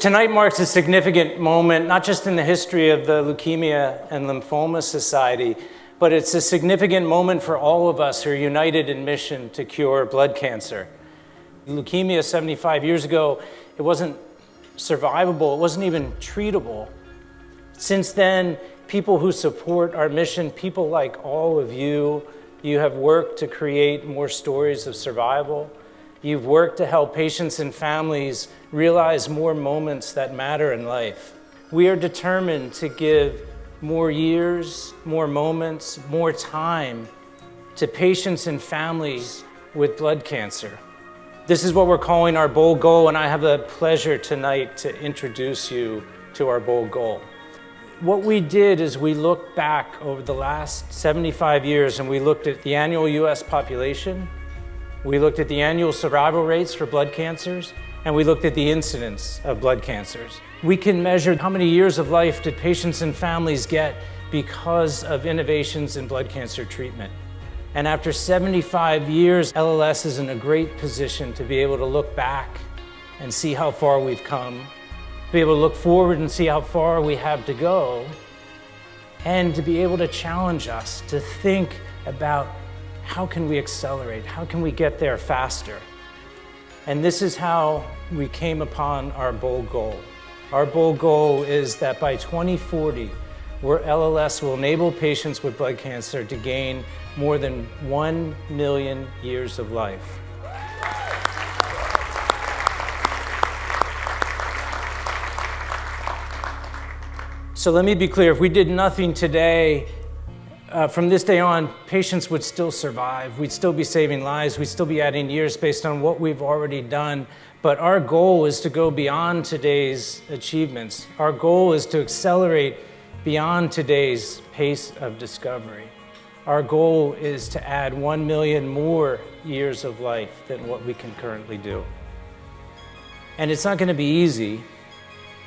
Tonight marks a significant moment, not just in the history of the Leukemia and Lymphoma Society, but it's a significant moment for all of us who are united in mission to cure blood cancer. Leukemia 75 years ago, it wasn't survivable, it wasn't even treatable. Since then, people who support our mission, people like all of you, you have worked to create more stories of survival. You've worked to help patients and families realize more moments that matter in life. We are determined to give more years, more moments, more time to patients and families with blood cancer. This is what we're calling our bold goal, and I have the pleasure tonight to introduce you to our bold goal. What we did is we looked back over the last 75 years and we looked at the annual US population, we looked at the annual survival rates for blood cancers, and we looked at the incidence of blood cancers. We can measure how many years of life did patients and families get because of innovations in blood cancer treatment. And after 75 years, LLS is in a great position to be able to look back and see how far we've come, be able to look forward and see how far we have to go, and to be able to challenge us to think about how can we accelerate, how can we get there faster. And this is how we came upon our bold goal. Our bold goal is that by 2040, where LLS will enable patients with blood cancer to gain more than 1 million years of life. So let me be clear, if we did nothing today, from this day on, patients would still survive. We'd still be saving lives. We'd still be adding years based on what we've already done. But our goal is to go beyond today's achievements. Our goal is to accelerate beyond today's pace of discovery. Our goal is to add 1 million more years of life than what we can currently do. And it's not going to be easy,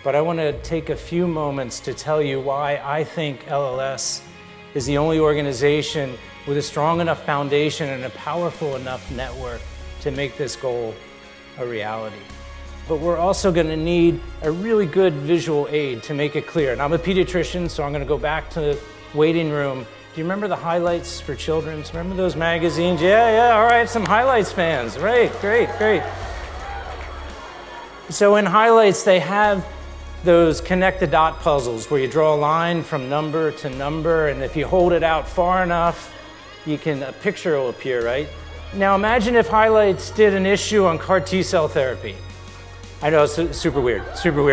but I want to take a few moments to tell you why I think LLS is the only organization with a strong enough foundation and a powerful enough network to make this goal a reality. But we're also going to need a really good visual aid to make it clear. And I'm a pediatrician, so I'm going to go back to the waiting room. Do you remember the highlights for children? Remember those magazines? Yeah, all right, some highlights fans. Right, great. So in highlights, they have those connect the dot puzzles where you draw a line from number to number, and if you hold it out far enough, a picture will appear, right? Now imagine if highlights did an issue on CAR T-cell therapy. I know it's super weird,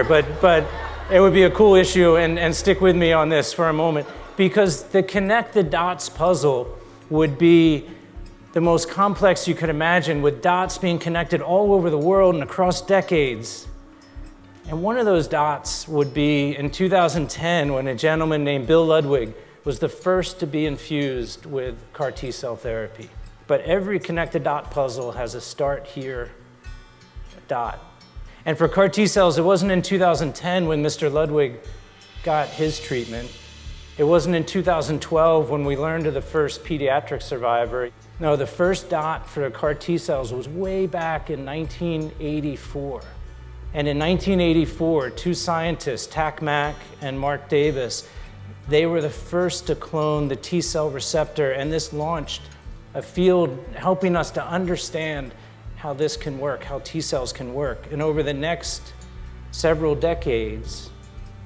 but it would be a cool issue, and stick with me on this for a moment, because the connect the dots puzzle would be the most complex you could imagine, with dots being connected all over the world and across decades. And one of those dots would be in 2010 when a gentleman named Bill Ludwig was the first to be infused with CAR T-cell therapy. But every connected dot puzzle has a start here, a dot. And for CAR T-cells, it wasn't in 2010 when Mr. Ludwig got his treatment. It wasn't in 2012 when we learned of the first pediatric survivor. No, the first dot for CAR T-cells was way back in 1984. And in 1984, two scientists, Tak Mak and Mark Davis, they were the first to clone the T-cell receptor, and this launched a field helping us to understand how this can work, how T-cells can work. And over the next several decades,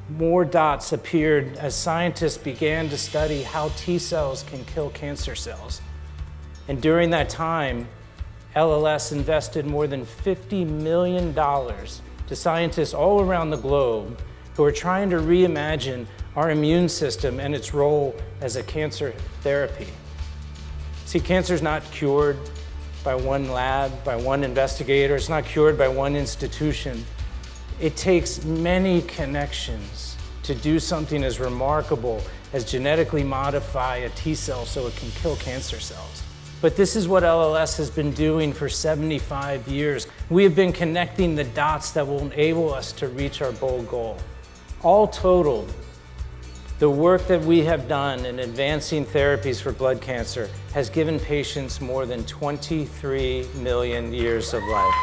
more dots appeared as scientists began to study how T-cells can kill cancer cells. And during that time, LLS invested more than $50 million to scientists all around the globe who are trying to reimagine our immune system and its role as a cancer therapy. See, cancer is not cured by one lab, by one investigator. It's not cured by one institution. It takes many connections to do something as remarkable as genetically modify a T-cell so it can kill cancer cells. But this is what LLS has been doing for 75 years. We have been connecting the dots that will enable us to reach our bold goal. All totaled, the work that we have done in advancing therapies for blood cancer has given patients more than 23 million years of life.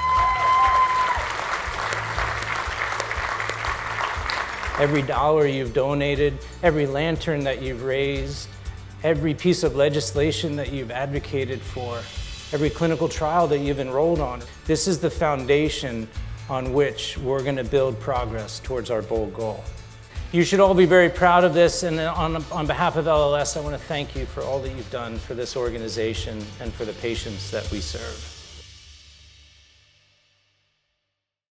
every dollar you've donated, every lantern that you've raised, every piece of legislation that you've advocated for, every clinical trial that you've enrolled on. This is the foundation on which we're going to build progress towards our bold goal. You should all be very proud of this, and on behalf of LLS, I want to thank you for all that you've done for this organization and for the patients that we serve.